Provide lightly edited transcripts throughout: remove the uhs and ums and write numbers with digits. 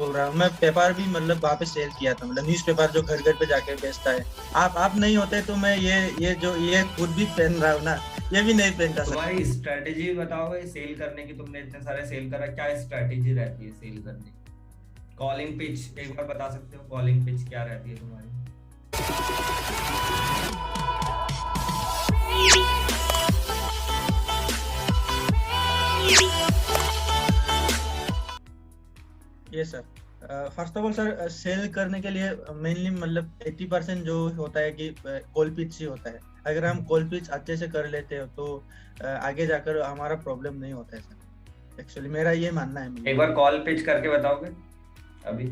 बोल रहा हूँ। मैं पेपर भी मतलब वहाँ पे सेल किया था, मतलब न्यूज पेपर जो घर घर पे जाके बेचता है। आप नहीं होते तो मैं ये जो ये खुद भी पहन रहा हूँ ना, ये भी नहीं पहनता सर। तुम्हारी स्ट्रेटेजी बताओगे सेल करने की, तुमने इतने सारे सेल करा, क्या स्ट्रेटेजी रहती है सेल करने की? कॉलिंग पिच एक बार बता सकते हो, कॉलिंग पिच क्या रहती है तुम्हारी? ये sir, first of all sir, sell करने के लिए मेनली मतलब 80% जो होता है कि कॉल पिच ही होता है। अगर हम कॉल पिच अच्छे से कर लेते हो तो आगे जाकर हमारा प्रॉब्लम नहीं होता है सर। एक्चुअली मेरा ये मानना है एक मतलब। बार कॉल पिच करके बताओगे अभी?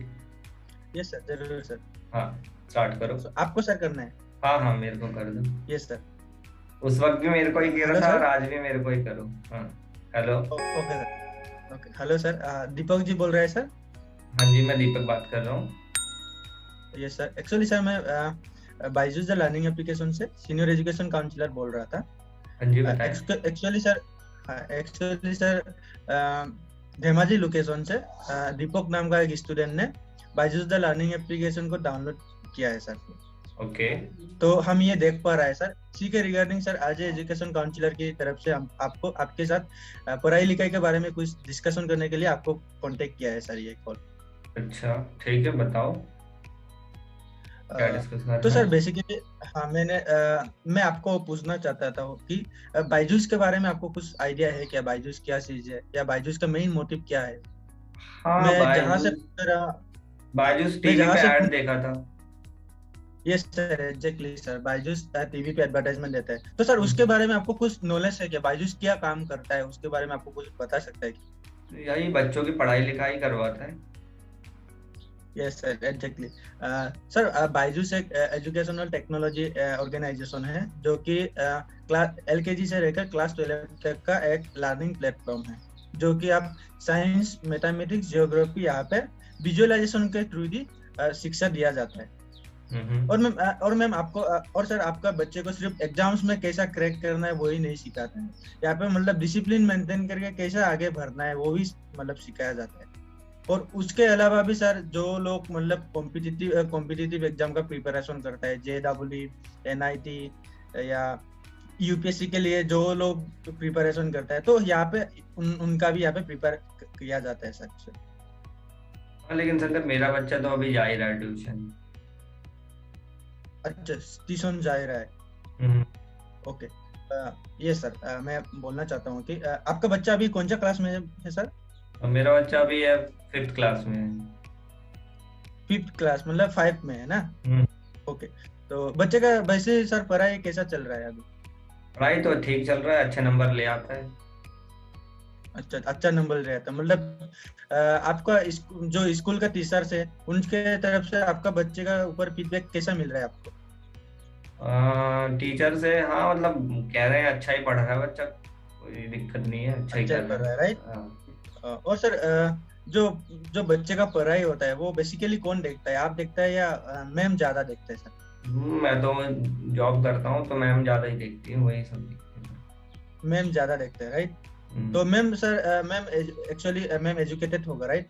ये सर, जरूर सर। हाँ, स्टार्ट करो। आपको सर करना है? हाँ हाँ, मेरे को कर दो। ये सर। उस वक्त भी मेरे को ही कह हेलो रहा था और सर। आज भी मेरे को ही करो। हाँ। Hello. Okay sir. Okay, hello sir, Deepak ji बोल रहे हैं सर? हाँ जी, मैं दीपक बात कर रहा हूँ। ये सर, एक्चुअली सर मैं बायजूस द लर्निंग एप्लीकेशन से सीनियर एजुकेशन काउंसलर बोल रहा था। हाँ जी, बताएं। Actually sir, actually sir, Dhemaji location से दीपक नाम का एक स्टूडेंट ने बायजूस द लर्निंग एप्लीकेशन को डाउनलोड किया है सर। ओके। तो हम ये देख पा रहे हैं सर, इसी के रिगार्डिंग सर आज एजुकेशन काउंसलर की तरफ से हम आपको आपके साथ पढ़ाई लिखाई के बारे में कुछ डिस्कशन करने के लिए आपको कांटेक्ट किया है सर, ये कॉल। अच्छा, ठीक है, बताओ क्या डिस्कस तो करना सर है। बेसिकली, हाँ मैं आपको पूछना चाहता था कि बायजूस के बारे में आपको कुछ आइडिया है क्या? बायजूस क्या चीज है, या बायजूस का मेन मोटिव क्या है? हाँ, मैं जहाँ से बायजूस। पढ़ रहा बायजूस मैं टीवी जहाँ पे से ऐड देखा था। ये sir, exactly sir, Byju's TV पे एडवर्टाइजमेंट देता है। तो सर उसके हम्म। बारे में आपको कुछ नॉलेज है क्या? बायजूस क्या काम करता है, उसके बारे में आपको कुछ बता सकता है क्या? यही बच्चों की पढ़ाई लिखाई करवाता है। Yes sir, exactly. Sir Byju's एक एजुकेशनल टेक्नोलॉजी ऑर्गेनाइजेशन है जो कि क्लास LKG से लेकर क्लास 12 तक का एक लर्निंग प्लेटफॉर्म है, जो कि आप साइंस, मैथमेटिक्स, जियोग्राफी यहाँ पे विजुअलाइजेशन के थ्रू ही शिक्षा दिया जाता है। हम्म। और मैम आपको और सर आपका बच्चे को सिर्फ एग्जाम्स में कैसा क्रैक करना है वही नहीं सिखाते हैं, यहाँ पे मतलब डिसिप्लिन मेंटेन करके कैसा आगे बढ़ना है वो भी मतलब सिखाया जाता है। और उसके अलावा भी सर, जो लोग मतलब कॉम्पिटिटिव एग्जाम का प्रिपरेशन करता है, JEE, NIT या UPSC के लिए जो लोग प्रिपरेशन करता है, तो यहाँ पे उनका भी यहाँ पे प्रिपेयर किया जाता है सर। हाँ, लेकिन संदीप मेरा बच्चा तो अभी जा ही रहा है ट्यूशन। अच्छा, ट्यूशन जा रहा है। हम्म। ओके। ये सर, मैं बोलना चाहता हूँ कि आपका बच्चा अभी कौन सा क्लास में है सर? और मेरा बच्चा अभी है 5th क्लास में है। 5th क्लास मतलब 5 में है ना? हम्म। ओके। तो बच्चे का वैसे सर पढ़ाई कैसा चल रहा है अभी? पढ़ाई तो ठीक चल रहा है, अच्छे नंबर ले आता है। अच्छा, अच्छा नंबर रहता है मतलब। आपका जो स्कूल का टीचर्स है उनके तरफ से आपका बच्चे का ऊपर फीडबैक कैसा मिल रहा है आपको? टीचर से हाँ, मतलब कह रहे हैं अच्छा ही पढ़ रहा है बच्चा, कोई दिक्कत नहीं है, अच्छा ही अच्छा ही कर रहा पढ़ रहा है, है। राइट? हाँ। और सर, जो जो बच्चे का पढ़ाई होता है वो बेसिकली कौन देखता है, आप देखता है या मैम ज्यादा देखते हैं सर? मैं तो जॉब करता हूँ तो मैम ज्यादा ही देखती है, वही सब देखती है। मैम ज्यादा देखते हैं, राइट? तो हम्म। Ma'am sir, ma'am actually ma'am educated होगा, राइट?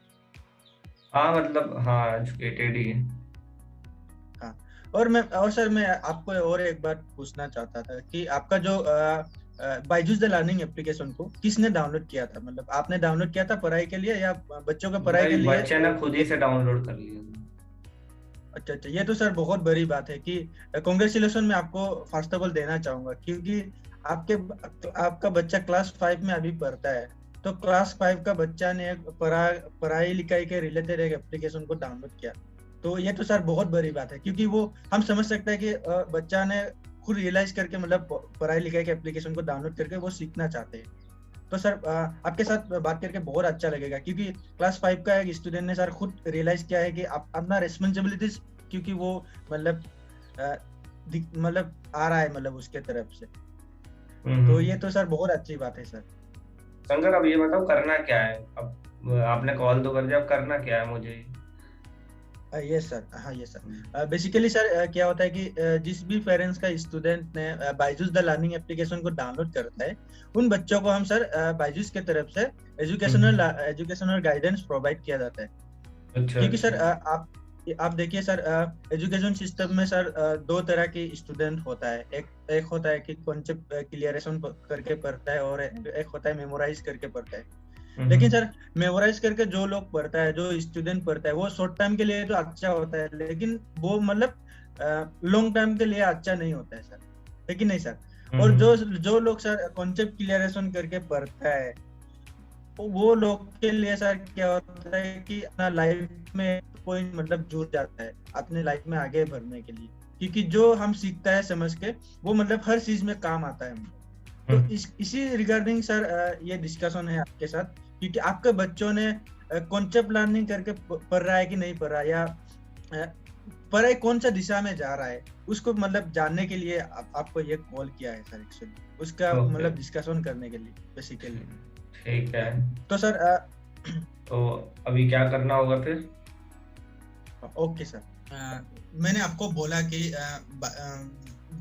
हाँ, मतलब हाँ, एजुकेटेड ही है। हाँ। और सर मैं आपको और एक बात पूछना चाहता था कि आपका जो बायजूस द लर्निंग एप्लीकेशन को किसने डाउनलोड किया था, मतलब आपने डाउनलोड किया था पढ़ाई के लिए या बच्चों के पढ़ाई के नहीं, लिए बच्चे ने खुद ही एक? से डाउनलोड कर लिया था। अच्छा अच्छा, ये तो सर बहुत बड़ी बात है कि कॉन्ग्रेचुलेशन मैं आपको फर्स्ट ऑफ ऑल देना चाहूंगा, क्योंकि आपके आपका बच्चा क्लास 5 में अभी पढ़ता है। तो क्लास 5 का बच्चा ने एक पढ़ाई लिखाई के रिलेटेड एक एप्लीकेशन को डाउनलोड किया। तो ये तो सर बहुत बड़ी बात है, क्योंकि वो हम समझ सकते हैं कि बच्चा ने खुद रियलाइज करके मतलब पढ़ाई लिखाई के एप्लीकेशन को डाउनलोड करके वो सीखना चाहते हैं। तो सर आपके साथ बात करके बहुत अच्छा लगेगा, क्योंकि क्लास 5 का एक स्टूडेंट ने सर खुद रियलाइज किया है कि आप अपना रिस्पॉन्सिबिलिटीज, क्योंकि वो मतलब मतलब आ रहा है मतलब उसके तरफ से। तो ये तो सर बहुत अच्छी बात है सर। शंकर, अब ये बताओ करना क्या है अब? आपने कॉल तो कर दिया, अब करना क्या है मुझे? ये सर, हाँ ये सर, बेसिकली सर क्या होता है कि जिस भी पेरेंट्स का स्टूडेंट ने बायजूस द लर्निंग एप्लीकेशन को डाउनलोड करता है, उन बच्चों को हम सर बायजूस के तरफ से एजुकेशनल गाइडेंस प्रोवाइड किया जाता है। अच्छा क्योंकि सर अच्छा। आप देखिए सर, एजुकेशन सिस्टम में सर दो तरह की स्टूडेंट होता है। एक एक होता है कि कॉन्सेप्ट क्लियरेशन करके पढ़ता है, और एक होता है मेमोराइज करके पढ़ता है। लेकिन हम्म। सर मेमोराइज करके जो लोग पढ़ता है, जो स्टूडेंट पढ़ता है, वो शॉर्ट टाइम के लिए तो अच्छा होता है, लेकिन वो मतलब लॉन्ग टाइम के लिए अच्छा नहीं होता है सर, लेकिन नहीं सर। और जो हम्म। जो लोग सर कॉन्सेप्ट क्लियरेशन करके पढ़ता है, तो वो लोग के लिए सर क्या होता है कि अपना लाइफ में कोई मतलब जुड़ जाता है अपने लाइफ में आगे बढ़ने के लिए, क्योंकि जो हम सीखता है समझ के, वो मतलब हर चीज में काम आता है हमको। तो हम्म। इसी रिगार्डिंग सर ये डिस्कशन है आपके साथ, क्योंकि आपके बच्चों ने कॉन्सेप्ट लर्निंग करके पढ़ रहा है कि नहीं पढ़ रहा है, या पढ़ाई कौन सा दिशा में जा रहा है, उसको मतलब जानने के लिए आपको ये कॉल किया है सर, एक्चुअली उसका ओके। मतलब डिस्कशन करने के लिए बेसिकली। ठीक है। तो सर तो अभी क्या करना होगा फिर? ओके सर, मैंने आपको बोला कि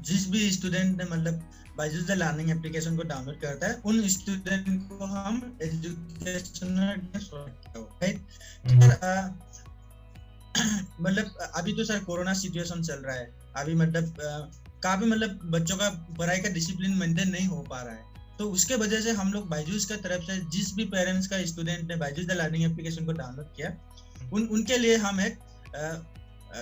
जिस भी स्टूडेंट ने मतलब बायजूस लर्निंग एप्लीकेशन को डाउनलोड करता है, उन स्टूडेंट को हम एजुकेशनल राइट। मतलब अभी तो सर कोरोना सिचुएशन चल रहा है, अभी मतलब काफी मतलब बच्चों का पढ़ाई का डिसिप्लिन मेंटेन नहीं हो पा रहा है। तो उसके वजह से हम लोग बायजूस का तरफ से जिस भी पेरेंट्स का स्टूडेंट ने बायजूस लर्निंग एप्लीकेशन को डाउनलोड किया, उनके लिए हम एक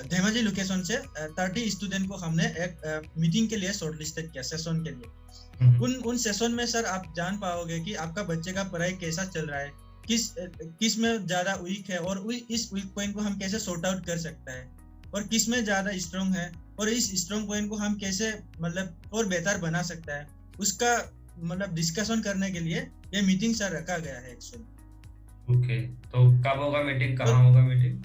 धेमाजी लोकेशन से 30 स्टूडेंट को हमने एक मीटिंग के लिए शॉर्टलिस्टेड किया सेशन के लिए। उन सेशन में सर आप जान पाओगे कि आपका बच्चे का पढ़ाई कैसा चल रहा है, किस में ज्यादा वीक है, और इस वीक पॉइंट को हम कैसे सॉर्ट आउट कर सकता है, और किस में ज्यादा स्ट्रांग है, और इस स्ट्रांग पॉइंट को हम कैसे मतलब और बेहतर बना सकता है, उसका मतलब डिस्कशन करने के लिए ये मीटिंग सर रखा गया है एक्चुअली। ओके, तो कब होगा मीटिंग, तो कहाँ होगा मीटिंग?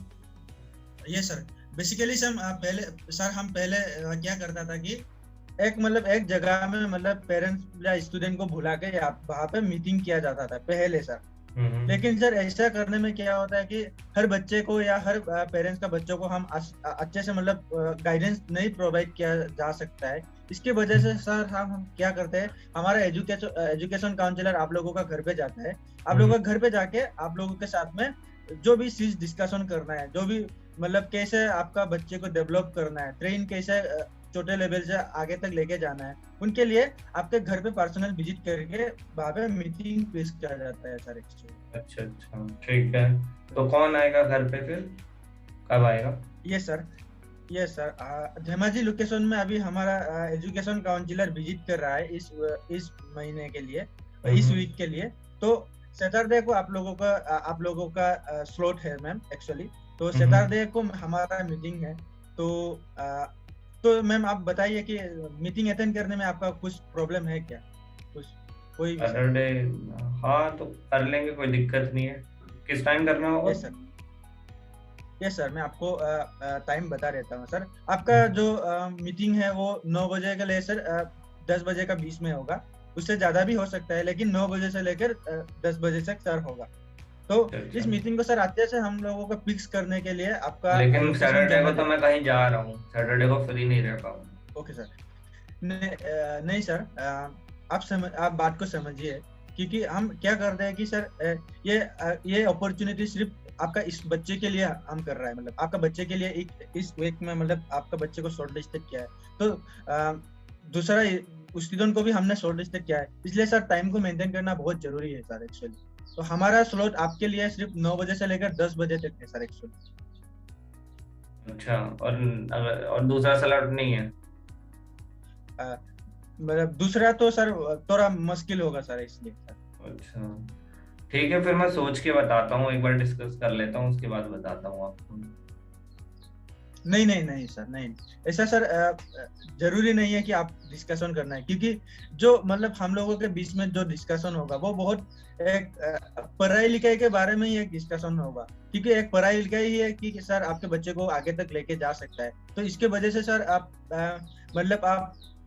ये सर बेसिकली सर हम पहले क्या करता था कि एक मतलब एक जगह में मतलब पेरेंट्स या स्टूडेंट को बुला के वहाँ पे मीटिंग किया जाता था पहले सर। लेकिन सर ऐसा करने में क्या होता है कि हर बच्चे को या हर पेरेंट्स का बच्चों को हम अच्छे से मतलब गाइडेंस नहीं प्रोवाइड किया जा सकता है। इसकी वजह से सर हम क्या करते हैं, हमारा एजुकेशन काउंसलर आप लोगों का घर पे जाता है, आप लोगों का घर पे जाके आप लोगों के साथ में जो भी चीज डिस्कशन करना है, जो भी मतलब कैसे आपका बच्चे को डेवलप करना है, ट्रेन कैसे छोटे लेवल से आगे तक लेके जाना है, उनके लिए आपके घर पे पर्सनल विजिट करके वहाँ पे मीटिंग पेश किया जाता है सर एक्चुअली। अच्छा अच्छा, ठीक है। तो कौन आएगा घर पे फिर, कब आएगा? ये सर धेमाजी लोकेशन में अभी हमारा एजुकेशन काउंसलर विजिट कर रहा है इस महीने के लिए, इस वीक के लिए। तो सैटरडे को आप लोगों का स्लॉट है मैम एक्चुअली। तो सैटरडे को हमारा मीटिंग है। तो मैम आप बताइए कि मीटिंग अटेंड करने में आपका कुछ प्रॉब्लम है क्या, कुछ कोई भी सर? सैटरडे, हाँ तो कर लेंगे, कोई दिक्कत नहीं है। किस टाइम करना होगा? यस सर, मैं आपको टाइम बता देता हूँ सर। आपका जो मीटिंग है वो 9 बजे के लिए सर 10 बजे का बीच में होगा। उससे ज्यादा भी हो सकता है, लेकिन 9 बजे से लेकर 10 बजे तक सर होगा। तो इस मीटिंग को सर अच्छे से हम लोगों को फिक्स करने के लिए आपका लेकिन लोकेशन सैटरडे को जानना तो मैं कहीं जा रहा हूँ, सैटरडे को फ्री नहीं रह पाऊंगा। Okay sir. नहीं सर, आप बात को समझिए, क्योंकि हम क्या करते हैं कि सर ये अपॉर्चुनिटी सिर्फ आपका इस बच्चे के लिए हम कर रहा है, मतलब आपका बच्चे के लिए इस वीक में मतलब आपका बच्चे को शॉर्टलिस्टेड किया है। तो दूसरा स्टूडेंट को भी हमने शॉर्टलिस्टेड किया है, इसलिए सर टाइम को मेंटेन करना बहुत जरूरी है सर एक्चुअली। तो हमारा स्लॉट आपके लिए सिर्फ 9 बजे से लेकर 10 बजे तक है सर एक्चुअली। अच्छा, और दूसरा स्लॉट नहीं है? मतलब दूसरा तो सर थोड़ा मुश्किल होगा सर, इसलिए सर। अच्छा, ठीक है, फिर मैं सोच के बताता हूँ, एक बार डिस्कस कर लेता हूँ, उसके बाद बताता हूँ आपको। नहीं सर, नहीं ऐसा सर जरूरी नहीं है कि आप डिस्कशन करना है, क्योंकि जो मतलब हम लोगों के बीच में जो डिस्कशन होगा वो बहुत एक पढ़ाई लिखाई के बारे में ही एक डिस्कशन होगा, क्योंकि एक पढ़ाई लिखाई ही है कि सर आपके बच्चे को आगे तक लेके जा सकता है। तो इसके वजह से सर आप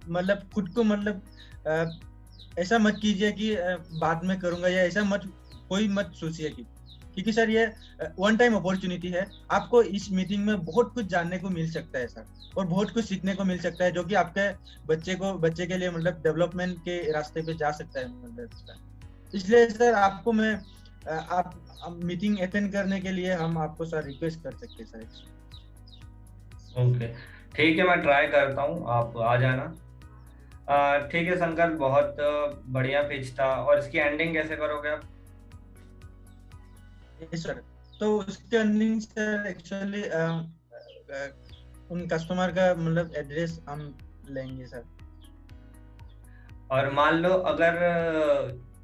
मतलब खुद को मतलब ऐसा मत कीजिए कि बाद में करूंगा, या ऐसा कोई मत सोचिए क्योंकि सर ये वन टाइम अपॉर्चुनिटी है। आपको इस मीटिंग में बहुत कुछ जानने को मिल सकता है सर, और बहुत कुछ सीखने को मिल सकता है, जो कि आपके बच्चे के लिए मतलब डेवलपमेंट के रास्ते पे जा सकता है मतलब। इसलिए सर आपको मैं आप मीटिंग अटेंड करने के लिए हम आपको सर रिक्वेस्ट कर सकते हैं सर। ओके, ठीक है, मैं ट्राई करता हूँ, आप आ जाना। ठीक है शंकर, बहुत बढ़िया पिच था। और इसकी एंडिंग कैसे करोगे आप? Yes sir. तो उसके अर्निंग सर एक्चुअली उन कस्टमर का मतलब एड्रेस हम लेंगे सर। और मान लो अगर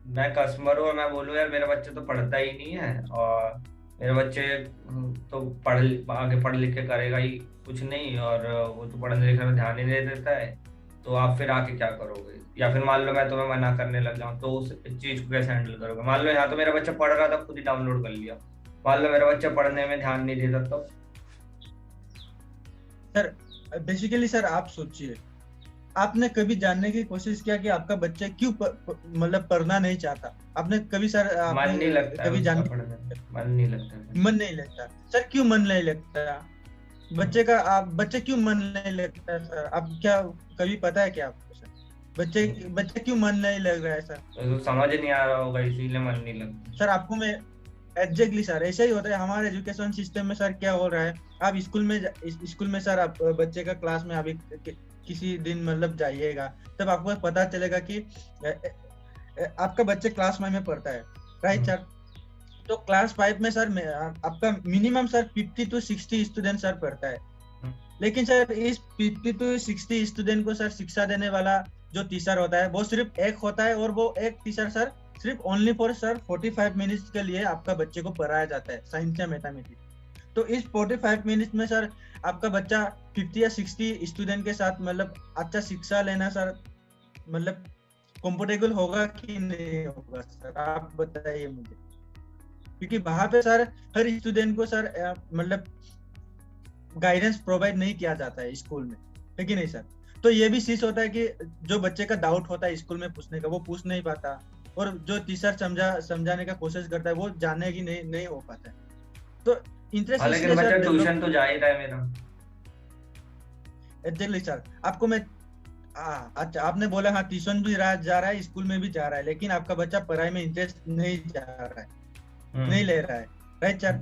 मैं कस्टमर हूँ और मैं बोलूँ यार मेरा बच्चा तो पढ़ता ही नहीं है, और मेरे बच्चे तो आगे पढ़ लिख के करेगा ही कुछ नहीं, और वो तो पढ़ने लिखने में ध्यान ही नहीं देता है, तो आप फिर आके क्या करोगे? या फिर मान लो मैं तुम्हें मना करने लग जाऊँ, तो उस चीज को कैसे हैंडल करोगे? मान लो यहाँ तो मेरा बच्चा पढ़ रहा था, खुद ही डाउनलोड कर लिया, मान लो मेरा बच्चा पढ़ने में ध्यान नहीं देता तो? सर बेसिकली सर आप सोचिए, आपने कभी जानने की कोशिश किया कि आपका बच्चा क्यों मतलब पढ़ना नहीं चाहता? आपने कभी सर मन आपने नहीं लगता है कभी उसका जान पढ़ने में, मन नहीं लगता है। मन नहीं लगता सर? क्यों मन नहीं लगता बच्चे क्यों मन नहीं लगता सर? आप क्या कभी पता है क्या आपको सर? बच्चे क्यों मन नहीं लग रहा है सर? तो समझ नहीं आ रहा होगा इसीलिए मन नहीं लगता। सर आपको मैं एग्जैक्टली सर ऐसा ही होता है हमारे एजुकेशन सिस्टम में सर। क्या हो रहा है, आप स्कूल में सर आप बच्चे का क्लास में अभी किसी दिन मतलब जाइएगा, तब आपको पता चलेगा कि आपका बच्चे क्लास 5 में पढ़ता है, राइट सर? तो क्लास 5 में सर आपका minimum sir 50 to 60 student sir पढ़ता है। लेकिन सर इस 50 to 60 स्टूडेंट को सर शिक्षा देने वाला जो टीचर होता है वो सिर्फ एक होता है, और वो एक टीचर सर सिर्फ ओनली फॉर सर 45 मिनट्स के लिए आपका बच्चे को पढ़ाया जाता है साइंस या मैथमेटिक्स। तो इस 45 मिनट्स में सर आपका बच्चा 50 या 60 स्टूडेंट के साथ मतलब अच्छा शिक्षा लेना सर मतलब कंफर्टेबल होगा कि नहीं होगा सर? आप बताइए मुझे। क्योंकि वहां पे सर हर स्टूडेंट को सर मतलब गाइडेंस प्रोवाइड नहीं किया जाता है स्कूल में, है कि नहीं सर? तो ये भी चीज होता है कि जो बच्चे का डाउट होता है स्कूल में पूछने का वो पूछ नहीं पाता, और जो टीचर समझाने का कोशिश करता है वो जानने की नहीं हो पाता है। तो इंटरेस्ट लेकिन इसलिए बच्चा सर ट्यूशन तो जा ही रहा है मेरा। Exactly sir. आपको मैं अच्छा आपने बोला हाँ ट्यूशन भी जा रहा है, स्कूल में भी जा रहा है, लेकिन आपका बच्चा पढ़ाई में इंटरेस्ट नहीं जा रहा है, नहीं ले रहा है, राइट सर?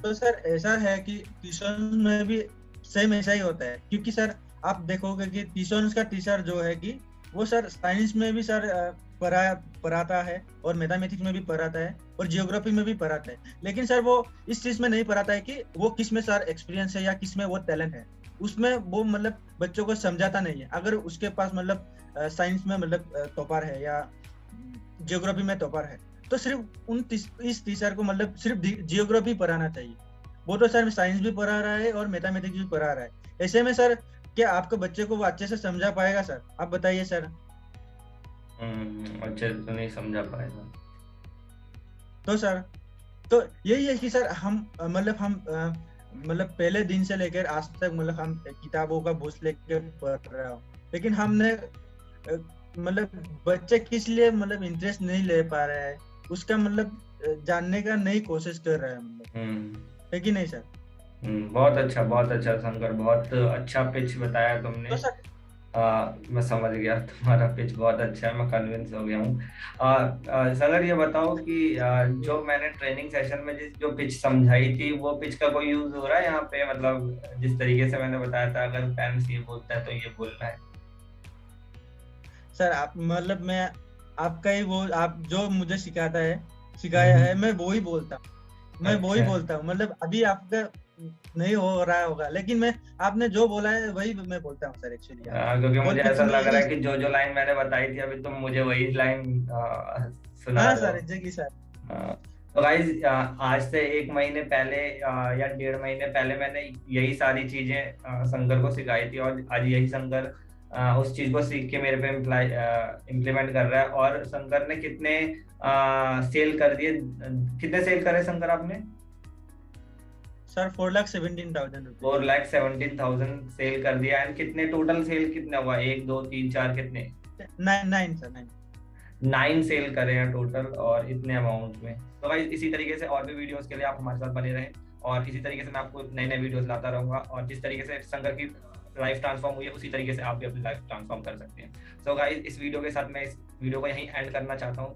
तो सर ऐसा है कि ट्यूशन में भी सेम ऐसा ही होता है। क्योंकि सर आप देखोगे कि ट्यूशन का टीचर जो है कि वो सर साइंस में भी सर पढ़ाता है, और मैथमेटिक्स में भी पढ़ाता है, और जियोग्राफी में भी पढ़ाता है। लेकिन सर वो इस चीज में नहीं पढ़ाता है कि वो किस में सर एक्सपीरियंस है या किस में वो टैलेंट है। उसमें वो मतलब बच्चों को समझाता नहीं है। अगर उसके पास मतलब साइंस में मतलब टॉपर है या जियोग्राफी में टॉपर है, तो सिर्फ इस टीचर को मतलब सिर्फ जियोग्राफी पढ़ाना चाहिए। वो तो सर साइंस भी पढ़ा रहा है और मैथमेटिक्स भी पढ़ा रहा है। ऐसे में सर क्या आपके बच्चे को वो अच्छे से समझा पाएगा सर? आप बताइए सर। अच्छे से तो नहीं समझा पाएगा। तो सर तो यही है कि सर हम मतलब पहले दिन से लेकर आज तक मतलब हम किताबों का बोझ लेकर पढ़ रहा हूँ, लेकिन हमने मतलब बच्चे किस लिए मतलब इंटरेस्ट नहीं ले पा रहा है उसका मतलब जानने का नहीं कोशिश कर रहा है मतलब, है कि नहीं सर? बहुत अच्छा शंकर, बहुत अच्छा पिच बताया तुमने। तो सर मैं समझ गया, तुम्हारा पिच बहुत अच्छा है, मैं कन्विंस हो गया हूँ। सगर ये बताओ कि जो मैंने ट्रेनिंग सेशन में जो पिच समझाई थी, वो पिच का कोई यूज हो रहा है यहाँ पे? मतलब जिस तरीके से मैंने बताया था, अगर पेरेंट्स ये बोलता है तो ये बोलना है। सर आप मतलब मैं आपका ही वो आप जो मुझे सिखाया है मैं वो ही बोलता हूँ। मतलब अभी आपका नहीं हो रहा होगा, लेकिन मैं आपने जो बोला है वही मैं बोलता हूँ सर एक्चुअली। क्योंकि और मुझे कुछ ऐसा लग रहा नहीं। है कि जो लाइन मैंने बताई थी अभी, तुम मुझे वही लाइन सुना हाँ रहे सर हो। Exactly sir. तो गाइज आज से 1 महीने पहले या 1.5 महीने पहले मैंने यही सारी चीजें शंकर को सिखाई थी, और आज यही शंकर उस चीज को सीख के मेरे पे इम्प्लीमेंट कर रहा है। और शंकर ने कितने सेल कर दिए, कितने सेल करे शंकर आपने? सर 4,17,000 रुपये। 4,17,000 सेल कर दिया। एंड कितने टोटल सेल कितने हुआ? 1 2 3 4 कितने? 9 सर 9 सेल करे हैं टोटल, और इतने अमाउंट में। तो भाई इसी तरीके से और भी वीडियोस के लिए आप हमारे साथ बने रहें, और इसी तरीके से मैं आपको नए नए वीडियोस लाता रहूंगा। और जिस तरीके से शंकर की लाइफ ट्रांसफॉर्म हुई है, उसी तरीके से आप भी अपनी लाइफ ट्रांसफॉर्म कर सकते हैं। सो गाइस, इस वीडियो के साथ मैं इस वीडियो को यहीं एंड करना चाहता हूँ।